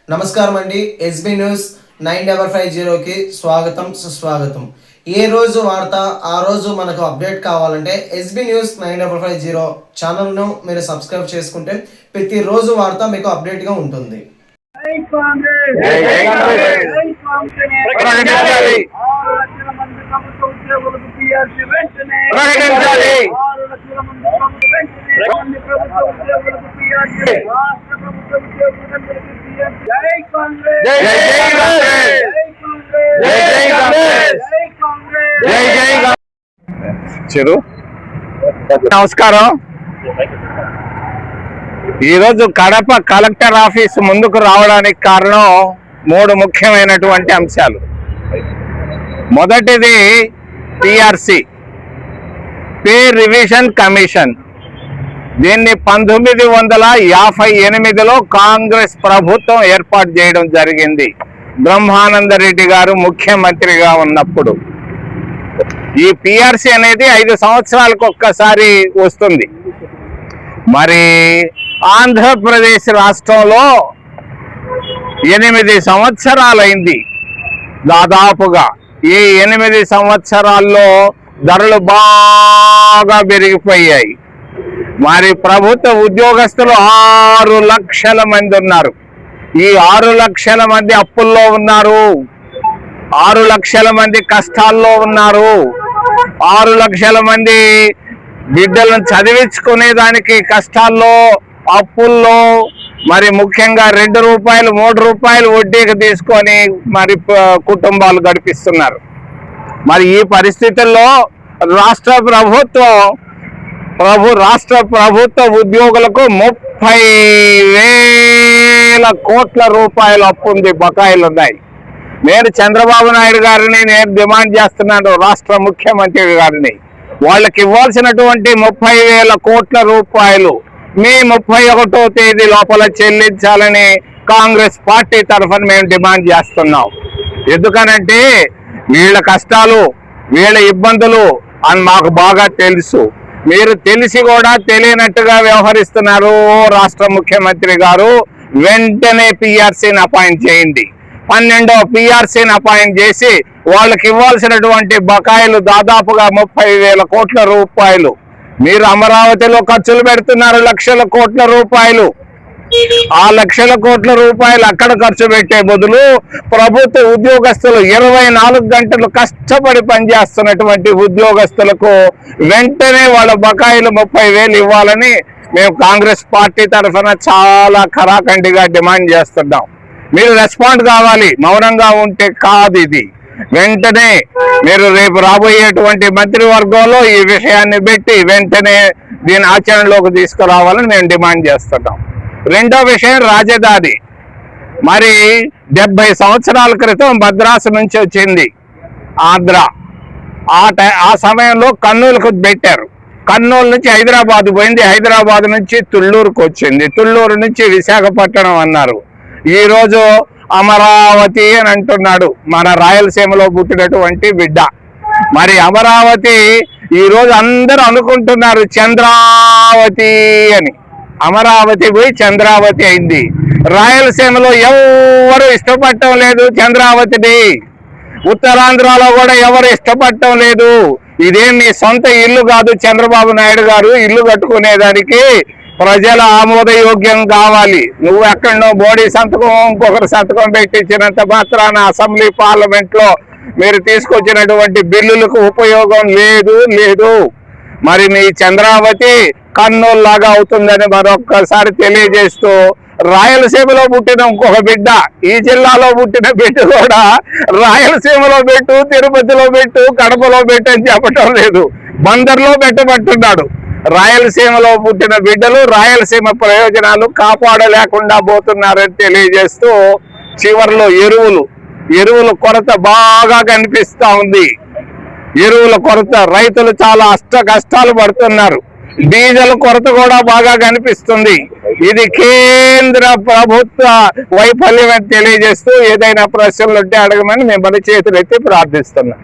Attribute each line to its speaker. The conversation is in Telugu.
Speaker 1: నమస్కారం అండి. ఎస్బీ న్యూస్ 9550కి స్వాగతం సుస్వాగతం. ఏ రోజు వార్త ఆ రోజు మనకు అప్డేట్ కావాలంటే ఎస్బీ న్యూస్ 9550 ఛానల్ను మీరు సబ్స్క్రైబ్ చేసుకుంటే ప్రతిరోజు వార్త మీకు అప్డేట్గా ఉంటుంది.
Speaker 2: నమస్కారం. ఈరోజు కడప కలెక్టర్ ఆఫీస్ ముందుకు రావడానికి కారణం మూడు ముఖ్యమైనటువంటి అంశాలు. మొదటిది పిఆర్సి, పే రివిజన్ కమిషన్. దీన్ని 1958లో కాంగ్రెస్ ప్రభుత్వం ఏర్పాటు చేయడం జరిగింది, బ్రహ్మానందరెడ్డి గారు ముఖ్యమంత్రిగా ఉన్నప్పుడు. ఈ పిఆర్సి అనేది 5 సంవత్సరాలకు ఒక్కసారి వస్తుంది. మరి ఆంధ్రప్రదేశ్ రాష్ట్రంలో 8 సంవత్సరాలైంది దాదాపుగా. ఈ 8 సంవత్సరాల్లో ధరలు బాగా పెరిగిపోయాయి. మరి ప్రభుత్వ ఉద్యోగస్తులు 6 లక్షల మంది ఉన్నారు. ఈ 6 లక్షల మంది అప్పుల్లో ఉన్నారు, 6 లక్షల మంది కష్టాల్లో ఉన్నారు, 6 లక్షల మంది బిడ్డలను చదివించుకునే దానికి కష్టాల్లో, అప్పుల్లో, మరి ముఖ్యంగా 2 రూపాయలు 3 రూపాయలు వడ్డీకి తీసుకొని మరి కుటుంబాలు గడిపిస్తున్నారు. మరి ఈ పరిస్థితుల్లో రాష్ట్ర ప్రభుత్వ ఉద్యోగులకు 30,000 కోట్ల రూపాయల అప్పు ఉంది, బకాయిలు ఉన్నాయి. నేను చంద్రబాబు నాయుడు గారిని డిమాండ్ చేస్తున్నాను, రాష్ట్ర ముఖ్యమంత్రి గారిని, వాళ్ళకి ఇవ్వాల్సినటువంటి 30,000 కోట్ల రూపాయలు మే 31వ తేదీ లోపల చెల్లించాలని కాంగ్రెస్ పార్టీ తరఫున మేము డిమాండ్ చేస్తున్నాం. ఎందుకనంటే వీళ్ళ కష్టాలు, వీళ్ళ ఇబ్బందులు అని మాకు బాగా తెలుసు. మీరు తెలిసి కూడా తెలియనట్టుగా వ్యవహరిస్తున్నారు. రాష్ట్ర ముఖ్యమంత్రి గారు వెంటనే పిఆర్సీని అపాయింట్ చేయండి. 12వ పిఆర్సీని అపాయింట్ చేసి వాళ్ళకి ఇవ్వాల్సినటువంటి బకాయిలు దాదాపుగా 30,000 కోట్ల రూపాయలు. మీరు అమరావతిలో ఖర్చులు పెడుతున్నారు లక్షల కోట్ల రూపాయలు. ఆ లక్షల కోట్ల రూపాయలు అక్కడ ఖర్చు పెట్టే బదులు ప్రభుత్వ ఉద్యోగస్తులు 24 గంటలు కష్టపడి పనిచేస్తున్నటువంటి ఉద్యోగస్తులకు వెంటనే వాళ్ళ బకాయిలు 30,000 ఇవ్వాలని మేము కాంగ్రెస్ పార్టీ తరఫున చాలా ఖరాఖండిగా డిమాండ్ చేస్తున్నాం. మీరు రెస్పాండ్ కావాలి, మౌనంగా ఉంటే కాదు. ఇది వెంటనే మీరు రేపు రాబోయేటువంటి మంత్రివర్గంలో ఈ విషయాన్ని పెట్టి వెంటనే దీని ఆచరణలోకి తీసుకురావాలని మేము డిమాండ్ చేస్తున్నాం. రెండో విషయం రాజధాని. మరి 70 సంవత్సరాల క్రితం మద్రాసు నుంచి వచ్చింది ఆంధ్ర. ఆ సమయంలో కర్నూలుకు పెట్టారు. కర్నూలు నుంచి హైదరాబాద్ పోయింది, హైదరాబాద్ నుంచి తుళ్ళూరుకు వచ్చింది, తుళ్ళూరు నుంచి విశాఖపట్నం అన్నారు. ఈరోజు అమరావతి అని అంటున్నాడు మన రాయలసీమలో పుట్టినటువంటి బిడ్డ. మరి అమరావతి ఈరోజు అందరూ అనుకుంటున్నారు చంద్రావతి అని. అమరావతి పోయి చంద్రావతి అయింది. రాయలసీమలో ఎవరు ఇష్టపడటం లేదు చంద్రావతిని, ఉత్తరాంధ్రలో కూడా ఎవరు ఇష్టపడటం లేదు. ఇదేం మీ సొంత ఇల్లు కాదు చంద్రబాబు నాయుడు గారు. ఇల్లు కట్టుకునేదానికి ప్రజల ఆమోదయోగ్యం కావాలి. నువ్వు ఎక్కడో బోడీ సంతకం ఇంకొకరు సంతకం పెట్టించినంత మాత్రాన అసెంబ్లీ పార్లమెంట్లో మీరు తీసుకొచ్చినటువంటి బిల్లులకు ఉపయోగం లేదు. మరి మీ చంద్రావతి కర్నూలు లాగా అవుతుందని మరొక్కసారి తెలియజేస్తూ, రాయలసీమలో పుట్టిన ఇంకొక బిడ్డ, ఈ జిల్లాలో పుట్టిన బిడ్డ కూడా రాయలసీమలో పెట్టు, తిరుపతిలో పెట్టు, కడపలో పెట్టు అని చెప్పటం లేదు, బందర్లో పెట్టమంటున్నాడు. రాయలసీమలో పుట్టిన బిడ్డలు రాయలసీమ ప్రయోజనాలు కాపాడలేకుండా పోతున్నారని తెలియజేస్తూ, చివరిలో ఎరువుల కొరత బాగా కనిపిస్తూ ఉంది. ఎరువుల కొరత, రైతులు చాలా కష్టాలు పడుతున్నారు. డీజిల్ కొరత కూడా బాగా కనిపిస్తుంది. ఇది కేంద్ర ప్రభుత్వ వైఫల్యం అని తెలియజేస్తూ, ఏదైనా ప్రశ్నలు ఉంటే అడగమని మిమ్మల్ని చేతులెత్తి ప్రార్థిస్తున్నాం.